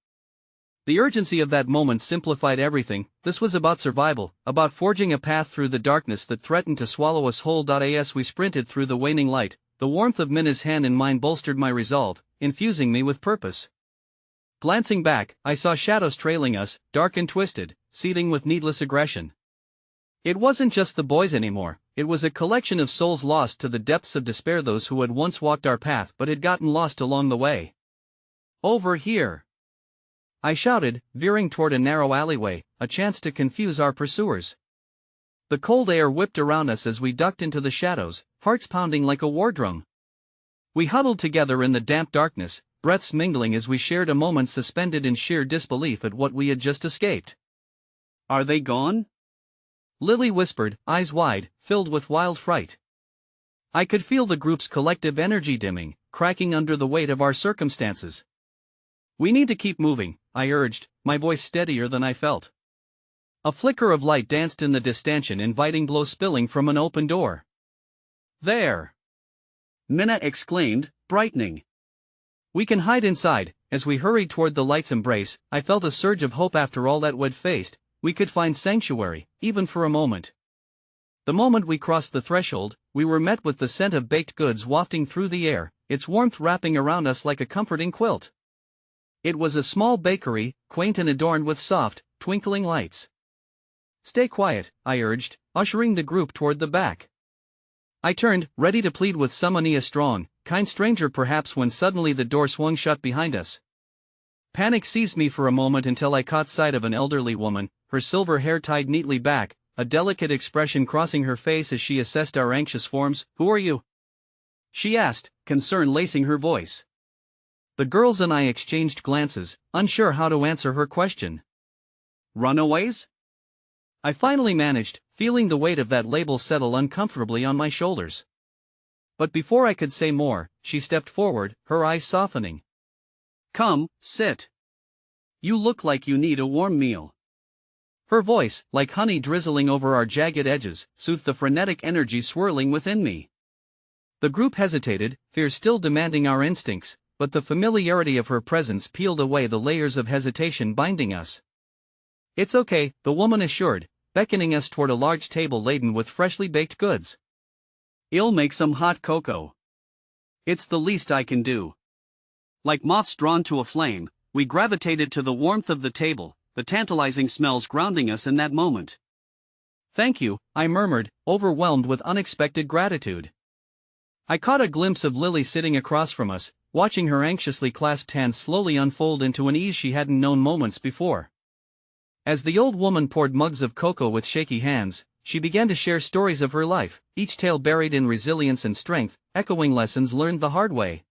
The urgency of that moment simplified everything. This was about survival, about forging a path through the darkness that threatened to swallow us whole. As we sprinted through the waning light, the warmth of Minna's hand in mine bolstered my resolve, infusing me with purpose. Glancing back, I saw shadows trailing us, dark and twisted, seething with needless aggression. It wasn't just the boys anymore, it was a collection of souls lost to the depths of despair, those who had once walked our path but had gotten lost along the way. "Over here!" I shouted, veering toward a narrow alleyway, a chance to confuse our pursuers. The cold air whipped around us as we ducked into the shadows, hearts pounding like a war drum. We huddled together in the damp darkness, breaths mingling as we shared a moment suspended in sheer disbelief at what we had just escaped. "Are they gone?" Lily whispered, eyes wide, filled with wild fright. I could feel the group's collective energy dimming, cracking under the weight of our circumstances. "We need to keep moving," I urged, my voice steadier than I felt. A flicker of light danced in the distantion, inviting glow spilling from an open door. "There!" Minna exclaimed, brightening. "We can hide inside." As we hurried toward the light's embrace, I felt a surge of hope. After all that we'd faced, we could find sanctuary, even for a moment. The moment we crossed the threshold, we were met with the scent of baked goods wafting through the air, its warmth wrapping around us like a comforting quilt. It was a small bakery, quaint and adorned with soft, twinkling lights. "Stay quiet," I urged, ushering the group toward the back. I turned, ready to plead with someone, a strong, kind stranger perhaps, when suddenly the door swung shut behind us. Panic seized me for a moment until I caught sight of an elderly woman, her silver hair tied neatly back, a delicate expression crossing her face as she assessed our anxious forms. "Who are you?" she asked, concern lacing her voice. The girls and I exchanged glances, unsure how to answer her question. "Runaways?" I finally managed, feeling the weight of that label settle uncomfortably on my shoulders. But before I could say more, she stepped forward, her eyes softening. "Come, sit. You look like you need a warm meal." Her voice, like honey drizzling over our jagged edges, soothed the frenetic energy swirling within me. The group hesitated, fear still demanding our instincts, but the familiarity of her presence peeled away the layers of hesitation binding us. "It's okay," the woman assured, beckoning us toward a large table laden with freshly baked goods. "I'll make some hot cocoa. It's the least I can do." Like moths drawn to a flame, we gravitated to the warmth of the table, the tantalizing smells grounding us in that moment. "Thank you," I murmured, overwhelmed with unexpected gratitude. I caught a glimpse of Lily sitting across from us, watching her anxiously clasped hands slowly unfold into an ease she hadn't known moments before. As the old woman poured mugs of cocoa with shaky hands, she began to share stories of her life, each tale buried in resilience and strength, echoing lessons learned the hard way.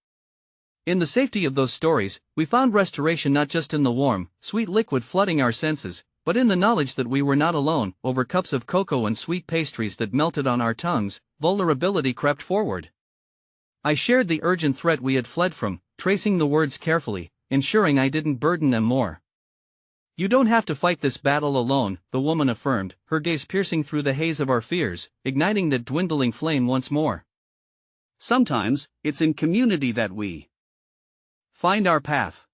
In the safety of those stories, we found restoration not just in the warm, sweet liquid flooding our senses, but in the knowledge that we were not alone. Over cups of cocoa and sweet pastries that melted on our tongues, vulnerability crept forward. I shared the urgent threat we had fled from, tracing the words carefully, ensuring I didn't burden them more. "You don't have to fight this battle alone," the woman affirmed, her gaze piercing through the haze of our fears, igniting that dwindling flame once more. "Sometimes, it's in community that we find our path.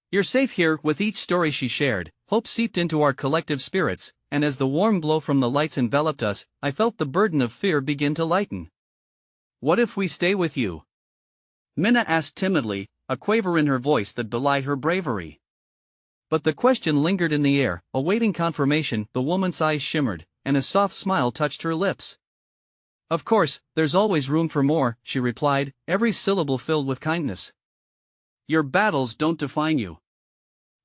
You're safe here." With each story she shared, hope seeped into our collective spirits, and as the warm glow from the lights enveloped us, I felt the burden of fear begin to lighten. "What if we stay with you?" Minna asked timidly, a quaver in her voice that belied her bravery. But the question lingered in the air, awaiting confirmation. The woman's eyes shimmered, and a soft smile touched her lips. "Of course, there's always room for more," she replied, every syllable filled with kindness. "Your battles don't define you.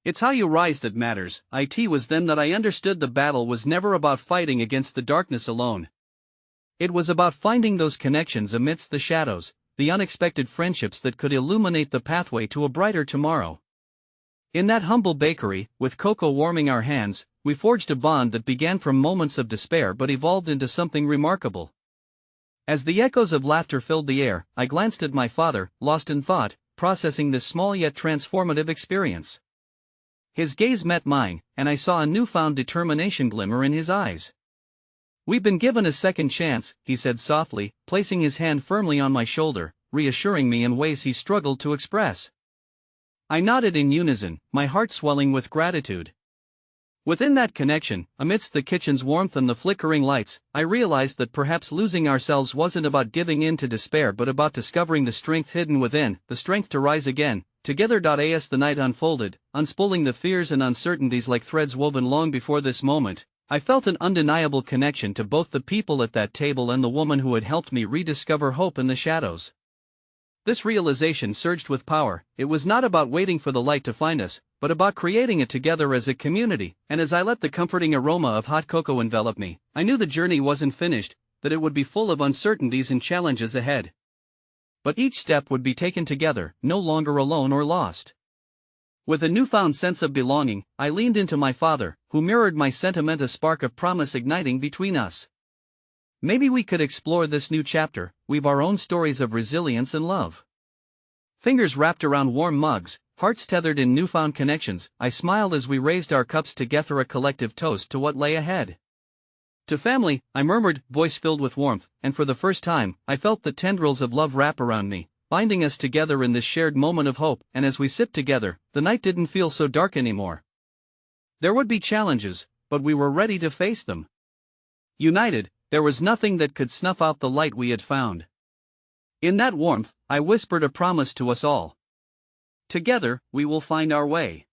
It's how you rise that matters." It was then that I understood the battle was never about fighting against the darkness alone. It was about finding those connections amidst the shadows, the unexpected friendships that could illuminate the pathway to a brighter tomorrow. In that humble bakery, with cocoa warming our hands, we forged a bond that began from moments of despair but evolved into something remarkable. As the echoes of laughter filled the air, I glanced at my father, lost in thought, processing this small yet transformative experience. His gaze met mine, and I saw a newfound determination glimmer in his eyes. "We've been given a second chance," he said softly, placing his hand firmly on my shoulder, reassuring me in ways he struggled to express. I nodded in unison, my heart swelling with gratitude. Within that connection, amidst the kitchen's warmth and the flickering lights, I realized that perhaps losing ourselves wasn't about giving in to despair but about discovering the strength hidden within, the strength to rise again. Together. As the night unfolded, unspooling the fears and uncertainties like threads woven long before this moment, I felt an undeniable connection to both the people at that table and the woman who had helped me rediscover hope in the shadows. This realization surged with power. It was not about waiting for the light to find us, but about creating it together as a community, and as I let the comforting aroma of hot cocoa envelop me, I knew the journey wasn't finished, that it would be full of uncertainties and challenges ahead. But each step would be taken together, no longer alone or lost. With a newfound sense of belonging, I leaned into my father, who mirrored my sentiment, a spark of promise igniting between us. Maybe we could explore this new chapter, weave our own stories of resilience and love. Fingers wrapped around warm mugs, hearts tethered in newfound connections, I smiled as we raised our cups together, a collective toast to what lay ahead. "To family," I murmured, voice filled with warmth, and for the first time, I felt the tendrils of love wrap around me, binding us together in this shared moment of hope. And as we sipped together, the night didn't feel so dark anymore. There would be challenges, but we were ready to face them. United, there was nothing that could snuff out the light we had found. In that warmth, I whispered a promise to us all. Together, we will find our way.